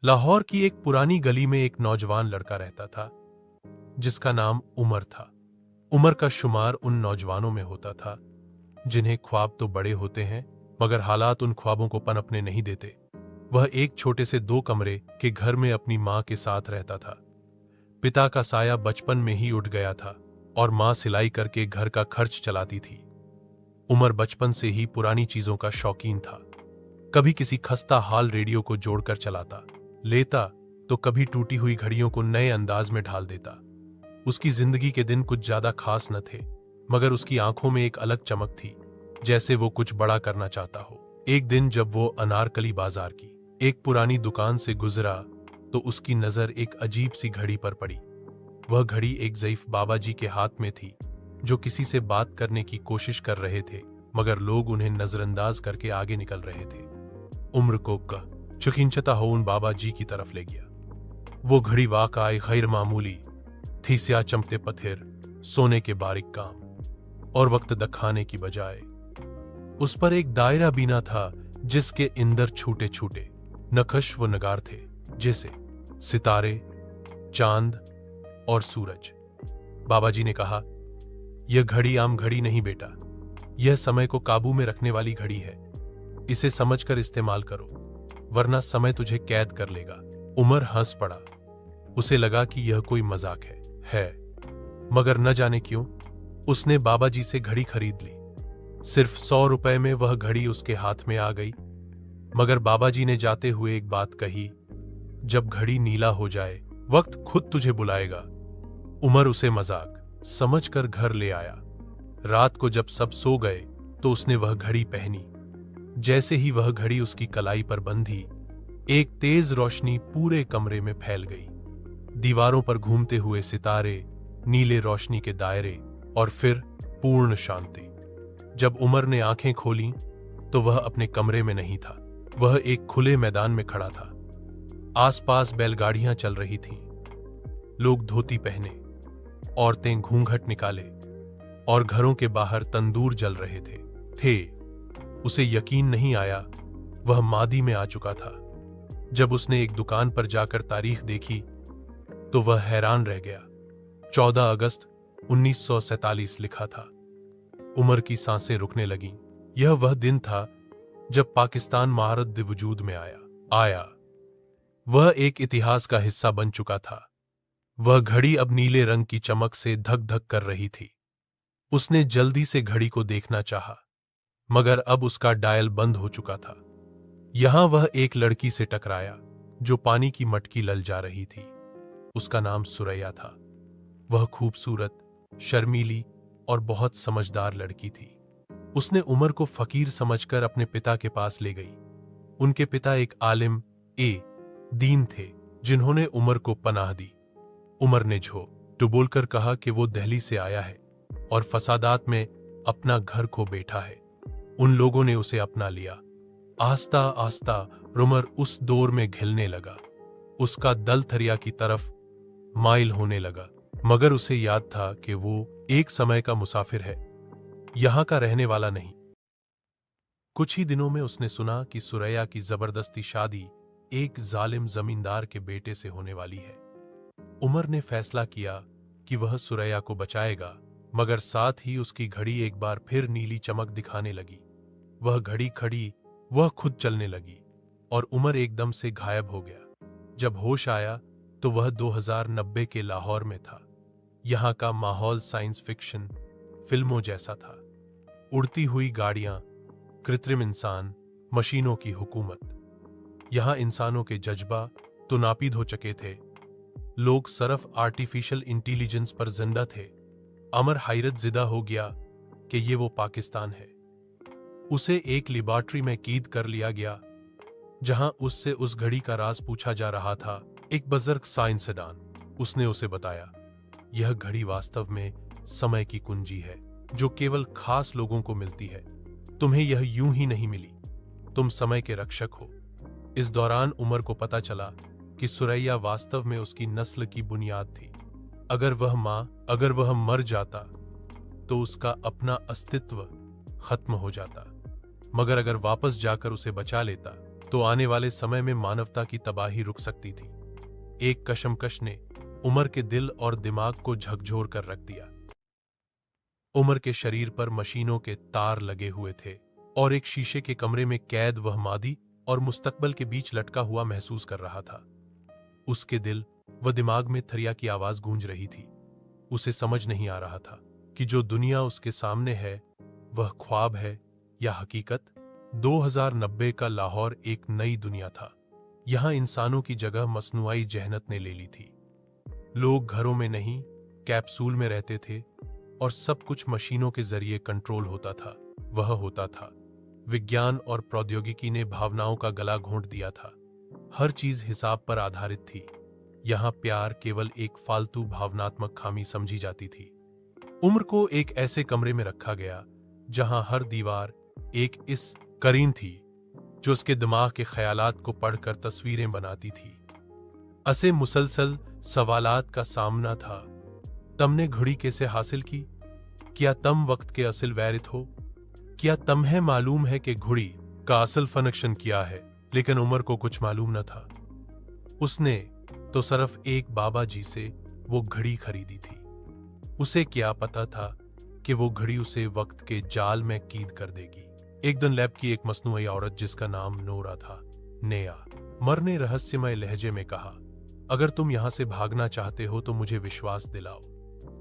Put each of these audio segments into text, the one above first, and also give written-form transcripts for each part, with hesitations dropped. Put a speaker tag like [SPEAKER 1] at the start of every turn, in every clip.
[SPEAKER 1] लाहौर की एक पुरानी गली में एक नौजवान लड़का रहता था जिसका नाम उमर था। उमर का शुमार उन नौजवानों में होता था जिन्हें ख्वाब तो बड़े होते हैं मगर हालात उन ख्वाबों को पनपने नहीं देते। वह एक छोटे से 2 कमरे के घर में अपनी मां के साथ रहता था। पिता का साया बचपन में ही उठ गया था और मां सिलाई करके घर का खर्च चलाती थी। उमर बचपन से ही पुरानी चीजों का शौकीन था। कभी किसी खस्ता हाल रेडियो को जोड़कर चलाता लेता तो कभी टूटी हुई घड़ियों को नए अंदाज में ढाल देता। उसकी जिंदगी के दिन कुछ ज्यादा खास न थे मगर उसकी आंखों में एक अलग चमक थी, जैसे वो कुछ बड़ा करना चाहता हो। एक दिन जब वो अनारकली बाजार की एक पुरानी दुकान से गुजरा तो उसकी नजर एक अजीब सी घड़ी पर पड़ी। वह घड़ी एक ज़ईफ बाबा जी के हाथ में थी जो किसी से बात करने की कोशिश कर रहे थे मगर लोग उन्हें नजरअंदाज करके आगे निकल रहे थे। उम्र को चुकिंचता हो उन बाबा जी की तरफ ले गया। वो घड़ी वाकई गैर मामूली थी, स्या चमकते पत्थर, सोने के बारीक काम और वक्त दिखाने की बजाय उस पर एक दायरा बीना था जिसके अंदर छूटे छूटे नक्श व नगार थे, जैसे सितारे, चांद और सूरज। बाबा जी ने कहा, यह घड़ी आम घड़ी नहीं बेटा, यह समय को काबू में रखने वाली घड़ी है। इसे समझकर इस्तेमाल करो वरना समय तुझे कैद कर लेगा। उमर हंस पड़ा। उसे लगा कि यह कोई मजाक है मगर न जाने क्यों उसने बाबा जी से घड़ी खरीद ली। सिर्फ 100 रुपए में वह घड़ी उसके हाथ में आ गई। मगर बाबा जी ने जाते हुए एक बात कही, जब घड़ी नीला हो जाए वक्त खुद तुझे बुलाएगा। उमर उसे मजाक समझकर घर ले आया। रात को जब सब सो गए तो उसने वह घड़ी पहनी। जैसे ही वह घड़ी उसकी कलाई पर बंधी, एक तेज रोशनी पूरे कमरे में फैल गई। दीवारों पर घूमते हुए सितारे, नीले रोशनी के दायरे और फिर पूर्ण शांति। जब उमर ने आंखें खोलीं तो वह अपने कमरे में नहीं था, वह एक खुले मैदान में खड़ा था। आसपास बैलगाड़ियां चल रही थीं, लोग धोती पहने, औरतें घूंघट निकाले और घरों के बाहर तंदूर जल रहे थे। उसे यकीन नहीं आया वह मादी में आ चुका था। जब उसने एक दुकान पर जाकर तारीख देखी तो वह हैरान रह गया। 14 अगस्त 1947 लिखा था। उमर की सांसें रुकने लगीं। यह वह दिन था जब पाकिस्तान महारत वजूद में आया। वह एक इतिहास का हिस्सा बन चुका था। वह घड़ी अब नीले रंग की चमक से धक धक कर रही थी। उसने जल्दी से घड़ी को देखना चाहा मगर अब उसका डायल बंद हो चुका था। यहां वह एक लड़की से टकराया जो पानी की मटकी लल जा रही थी। उसका नाम सुरैया था। वह खूबसूरत, शर्मीली और बहुत समझदार लड़की थी। उसने उमर को फकीर समझकर अपने पिता के पास ले गई। उनके पिता एक आलिम दीन थे जिन्होंने उमर को पनाह दी। उमर ने झूठ बोलकर कहा कि वो दिल्ली से आया है और फसादात में अपना घर खो बैठा है। उन लोगों ने उसे अपना लिया। आस्ता आस्ता उमर उस दौर में घिलने लगा। उसका दल थरिया की तरफ माइल होने लगा मगर उसे याद था कि वो एक समय का मुसाफिर है, यहां का रहने वाला नहीं। कुछ ही दिनों में उसने सुना कि सुरैया की जबरदस्ती शादी एक जालिम जमींदार के बेटे से होने वाली है। उमर ने फैसला किया कि वह सुरैया को बचाएगा मगर साथ ही उसकी घड़ी एक बार फिर नीली चमक दिखाने लगी। वह घड़ी खड़ी, वह खुद चलने लगी और उमर एकदम से गायब हो गया। जब होश आया तो वह 2090 के लाहौर में था। यहां का माहौल साइंस फिक्शन फिल्मों जैसा था। उड़ती हुई गाड़ियां, कृत्रिम इंसान, मशीनों की हुकूमत। यहां इंसानों के जज्बा तो नापीद हो चुके थे। लोग सिर्फ आर्टिफिशियल इंटेलिजेंस पर जिंदा थे। अमर हैरत ज़िदा हो गया कि ये वो पाकिस्तान है। उसे एक लेबॉरेटरी में कैद कर लिया गया जहां उससे उस घड़ी का राज पूछा जा रहा था। एक बुजुर्ग साइंसदान उसने उसे बताया, यह घड़ी वास्तव में समय की कुंजी है जो केवल खास लोगों को मिलती है। तुम्हें यह यूं ही नहीं मिली, तुम समय के रक्षक हो। इस दौरान उमर को पता चला कि सुरैया वास्तव में उसकी नस्ल की बुनियाद थी। अगर वह मर जाता तो उसका अपना अस्तित्व खत्म हो जाता, मगर अगर वापस जाकर उसे बचा लेता तो आने वाले समय में मानवता की तबाही रुक सकती थी। एक कशमकश ने उमर के दिल और दिमाग को झकझोर कर रख दिया। उमर के शरीर पर मशीनों के तार लगे हुए थे और एक शीशे के कमरे में कैद वह मादी और मुस्तकबल के बीच लटका हुआ महसूस कर रहा था। उसके दिल व दिमाग में थरिया की आवाज गूंज रही थी। उसे समझ नहीं आ रहा था कि जो दुनिया उसके सामने है वह ख्वाब है या हकीकत। 2090 का लाहौर एक नई दुनिया था। यहां इंसानों की जगह मसनुआई जहनत ने ले ली थी। लोग घरों में नहीं, कैप्सूल में रहते थे और सब कुछ मशीनों के जरिए कंट्रोल होता था। वह होता था। विज्ञान और प्रौद्योगिकी ने भावनाओं का गला घोंट दिया था। हर चीज हिसाब पर आधारित थी। यहां प्यार केवल एक फालतू भावनात्मक खामी समझी जाती थी। उम्र को एक ऐसे कमरे में रखा गया जहां हर दीवार एक इस करीन थी जो उसके दिमाग के ख्यालात को पढ़कर तस्वीरें बनाती थी। असे मुसलसल सवालात का सामना था। तमने घड़ी कैसे हासिल की? क्या तम वक्त के असल वैरिथ हो? क्या तम्हें मालूम है कि घड़ी का असल फंक्शन क्या है? लेकिन उमर को कुछ मालूम न था। उसने तो सिर्फ एक बाबा जी से वो घड़ी खरीदी थी। उसे क्या पता था कि वो घड़ी उसे वक्त के जाल में कैद कर देगी। एक दिन लैब की एक मसनूई औरत जिसका नाम नोरा था ने मर ने रहस्यमय लहजे में कहा, अगर तुम यहां से भागना चाहते हो तो मुझे विश्वास दिलाओ,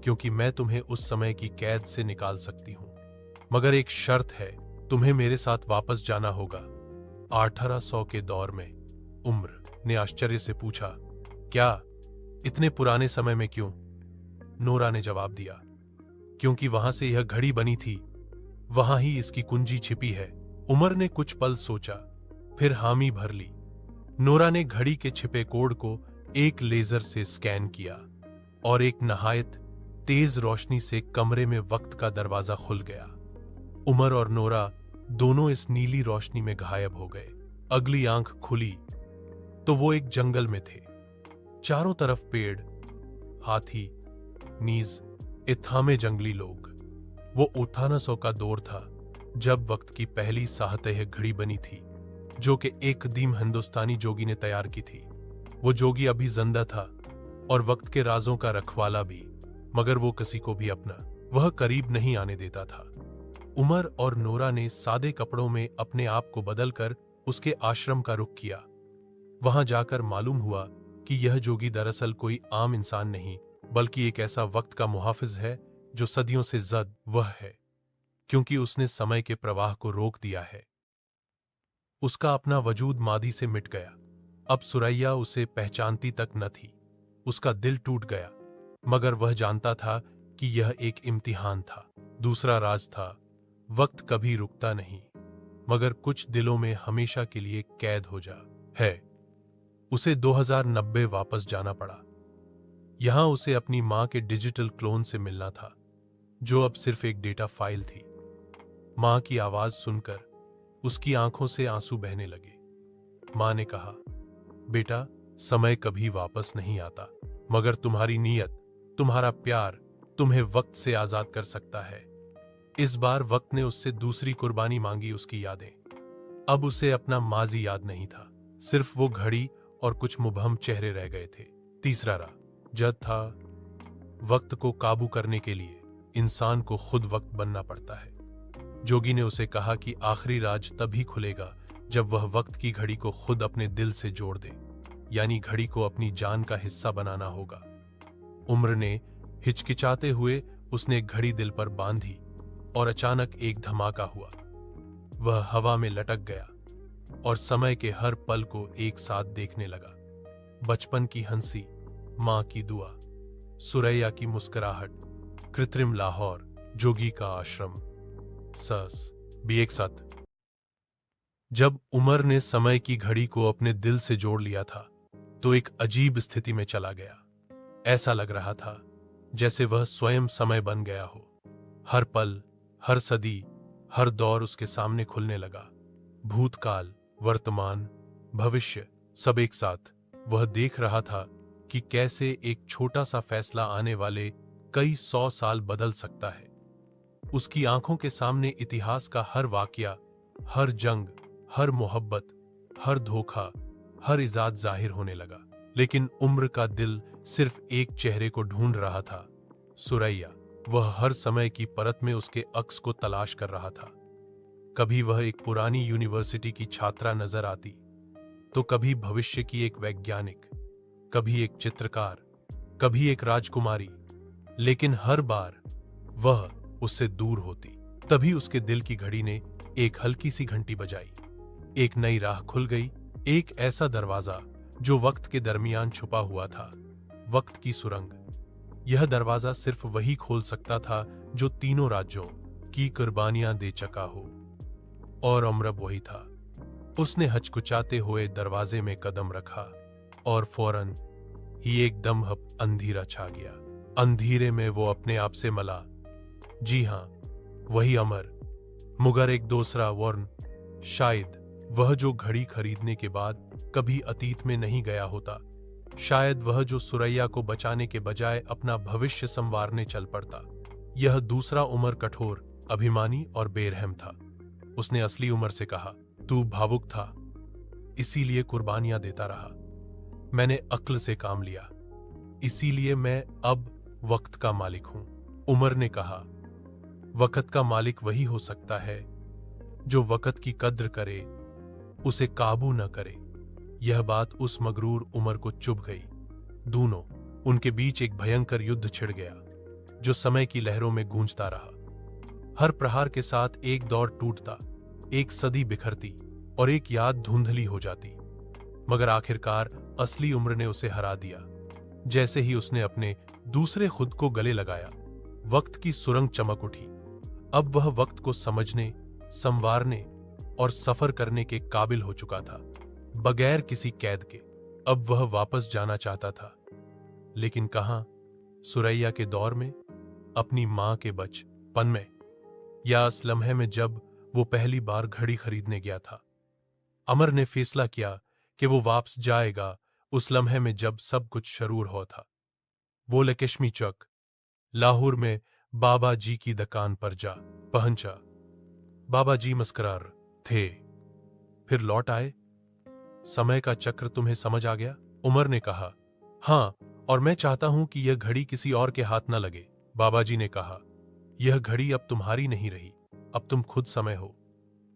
[SPEAKER 1] क्योंकि मैं तुम्हें उस समय की कैद से निकाल सकती हूं। मगर एक शर्त है, तुम्हें मेरे साथ वापस जाना होगा। 1800 के दौर में? उम्र ने आश्चर्य से पूछा, क्या इतने पुराने समय में? क्यों? नोरा ने जवाब दिया, क्योंकि वहां से यह घड़ी बनी थी, वहां ही इसकी कुंजी छिपी है। उमर ने कुछ पल सोचा, फिर हामी भर ली। नोरा ने घड़ी के छिपे कोड को एक लेजर से स्कैन किया और एक नहायत तेज रोशनी से कमरे में वक्त का दरवाजा खुल गया। उमर और नोरा दोनों इस नीली रोशनी में गायब हो गए। अगली आंख खुली तो वो एक जंगल में थे। चारों तरफ पेड़, हाथी, नीज, इत्थामे जंगली लोग। वो 1800 का दौर था जब वक्त की पहली साहतह घड़ी बनी थी, जो कि एक कदीम हिंदुस्तानी जोगी ने तैयार की थी। वो जोगी अभी जिंदा था और वक्त के राजों का रखवाला भी, मगर वो किसी को भी अपना वह करीब नहीं आने देता था। उमर और नोरा ने सादे कपड़ों में अपने आप को बदलकर उसके आश्रम का रुख किया। वहां जाकर मालूम हुआ कि यह जोगी दरअसल कोई आम इंसान नहीं, बल्कि एक ऐसा वक्त का मुहाफिज है जो सदियों से जद वह है, क्योंकि उसने समय के प्रवाह को रोक दिया है। उसका अपना वजूद मादी से मिट गया। अब सुरैया उसे पहचानती तक न थी। उसका दिल टूट गया, मगर वह जानता था कि यह एक इम्तिहान था। दूसरा राज था, वक्त कभी रुकता नहीं, मगर कुछ दिलों में हमेशा के लिए कैद हो जा है। उसे 2090 वापस जाना पड़ा। यहां उसे अपनी मां के डिजिटल क्लोन से मिलना था, जो अब सिर्फ एक डेटा फाइल थी। मां की आवाज सुनकर उसकी आंखों से आंसू बहने लगे। मां ने कहा, बेटा, समय कभी वापस नहीं आता, मगर तुम्हारी नीयत, तुम्हारा प्यार तुम्हें वक्त से आजाद कर सकता है। इस बार वक्त ने उससे दूसरी कुर्बानी मांगी, उसकी यादें। अब उसे अपना माजी याद नहीं था, सिर्फ वो घड़ी और कुछ मुबहम चेहरे रह गए थे। तीसरा राह जद था। वक्त को काबू करने के लिए इंसान को खुद वक्त बनना पड़ता है। जोगी ने उसे कहा कि आखिरी राज तभी खुलेगा जब वह वक्त की घड़ी को खुद अपने दिल से जोड़ दे, यानी घड़ी को अपनी जान का हिस्सा बनाना होगा। उम्र ने हिचकिचाते हुए उसने घड़ी दिल पर बांधी और अचानक एक धमाका हुआ। वह हवा में लटक गया और समय के हर पल को एक साथ देखने लगा। बचपन की हंसी, मां की दुआ, सुरैया की मुस्कुराहट, कृत्रिम लाहौर, जोगी का आश्रम, सस भी एक साथ। जब उमर ने समय की घड़ी को अपने दिल से जोड़ लिया था तो एक अजीब स्थिति में चला गया। ऐसा लग रहा था जैसे वह स्वयं समय बन गया हो। हर पल, हर सदी, हर दौर उसके सामने खुलने लगा। भूतकाल, वर्तमान, भविष्य, सब एक साथ। वह देख रहा था कि कैसे एक छोटा सा फैसला आने वाले कई 100 साल बदल सकता है। उसकी आंखों के सामने इतिहास का हर वाकया, हर जंग, हर मोहब्बत, हर धोखा, हर इजाद जाहिर होने लगा। लेकिन उम्र का दिल सिर्फ एक चेहरे को ढूंढ रहा था, सुरैया। वह हर समय की परत में उसके अक्स को तलाश कर रहा था। कभी वह एक पुरानी यूनिवर्सिटी की छात्रा नजर आती, तो कभी भविष्य की एक वैज्ञानिक, कभी एक चित्रकार, कभी एक राजकुमारी। लेकिन हर बार वह उससे दूर होती। तभी उसके दिल की घड़ी ने एक हल्की सी घंटी बजाई। एक नई राह खुल गई, एक ऐसा दरवाजा जो वक्त के दरमियान छुपा हुआ था, वक्त की सुरंग। यह दरवाजा सिर्फ वही खोल सकता था जो तीनों राज्यों की कुर्बानियां दे चुका हो। और अमरब वही था। उसने हचकुचाते हुए दरवाजे में कदम रखा और फौरन ही एकदम अंधेरा छा गया। अंधेरे में वो अपने आप से मला, जी हां, वही अमर, मगर एक दूसरा वर्ण। शायद वह जो घड़ी खरीदने के बाद कभी अतीत में नहीं गया होता, शायद वह जो सुरैया को बचाने के बजाय अपना भविष्य संवारने चल पड़ता। यह दूसरा उमर कठोर, अभिमानी और बेरहम था। उसने असली उमर से कहा, तू भावुक था, इसीलिए कुर्बानियां देता रहा। मैंने अक्ल से काम लिया, इसीलिए मैं अब वक्त का मालिक हूं। उमर ने कहा, वक्त का मालिक वही हो सकता है जो वक्त की कद्र करे, उसे काबू न करे। यह बात उस मगरूर उमर को चुभ गई। दोनों उनके बीच एक भयंकर युद्ध छिड़ गया, जो समय की लहरों में गूंजता रहा। हर प्रहार के साथ एक दौर टूटता, एक सदी बिखरती और एक याद धुंधली हो जाती। मगर आखिरकार असली उम्र ने उसे हरा दिया। जैसे ही उसने अपने दूसरे खुद को गले लगाया, वक्त की सुरंग चमक उठी। अब वह वक्त को समझने, संवारने और सफर करने के काबिल हो चुका था, बगैर किसी कैद के। अब वह वापस जाना चाहता था, लेकिन कहां? सुरैया के दौर में, अपनी मां के बचपन में, या उस लम्हे में जब वो पहली बार घड़ी खरीदने गया था। अमर ने फैसला किया कि वो वापस जाएगा उस लम्हे में जब सब कुछ शुरू हुआ था। वो लक्ष्मी चौक, लाहौर में बाबा जी की दुकान पर जा पहुंचा। बाबा जी मुस्कुरार थे, फिर लौट आए। समय का चक्र तुम्हें समझ आ गया? उमर ने कहा, हाँ, और मैं चाहता हूं कि यह घड़ी किसी और के हाथ न लगे। बाबा जी ने कहा, यह घड़ी अब तुम्हारी नहीं रही, अब तुम खुद समय हो।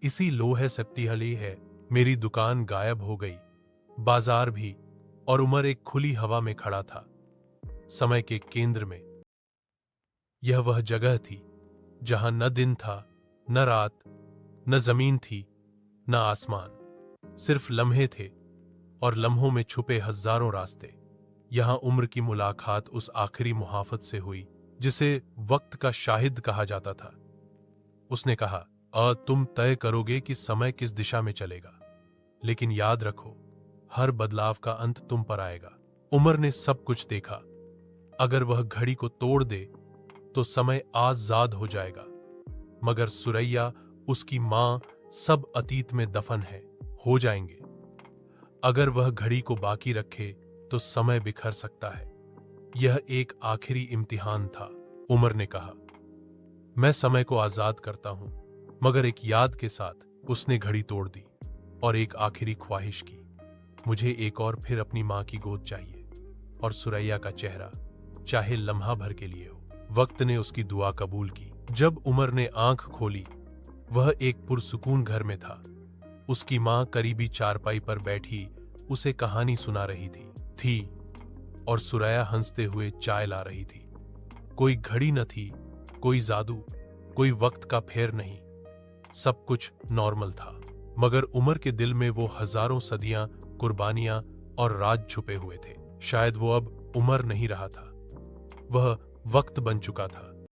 [SPEAKER 1] इसी लोहे शक्तिशाली है। मेरी दुकान गायब हो गई, बाजार भी, और उमर एक खुली हवा में खड़ा था, समय के केंद्र में। यह वह जगह थी जहां न दिन था, न रात, न जमीन थी, न आसमान। सिर्फ लम्हे थे, और लम्हों में छुपे हजारों रास्ते। यहां उम्र की मुलाकात उस आखिरी मुहाफत से हुई जिसे वक्त का शाहिद कहा जाता था। उसने कहा, तुम तय करोगे कि समय किस दिशा में चलेगा, लेकिन याद रखो, हर बदलाव का अंत तुम पर आएगा। उमर ने सब कुछ देखा। अगर वह घड़ी को तोड़ दे तो समय आजाद हो जाएगा, मगर सुरैया, उसकी मां, सब अतीत में दफन हो जाएंगे। अगर वह घड़ी को बाकी रखे तो समय बिखर सकता है। यह एक आखिरी इम्तिहान था। उमर ने कहा, मैं समय को आजाद करता हूं, मगर एक याद के साथ। उसने घड़ी तोड़ दी और एक आखिरी ख्वाहिश की, मुझे एक और फिर अपनी मां की गोद चाहिए, और सुरैया का चेहरा, चाहे लम्हा भर के लिए हो। वक्त ने उसकी दुआ कबूल की। जब उमर ने आंख खोली, वह एक पुरसुकून घर में था। उसकी मां करीबी चारपाई पर बैठी उसे कहानी सुना रही थी, और सुरैया हंसते हुए चाय ला रही थी। कोई घड़ी न थी, कोई जादू, कोई वक्त का फेर नहीं। सब कुछ नॉर्मल था, मगर उमर के दिल में वो हजारों सदियां, कुर्बानियां और राज छुपे हुए थे। शायद वो अब उमर नहीं रहा था, वह वक्त बन चुका था।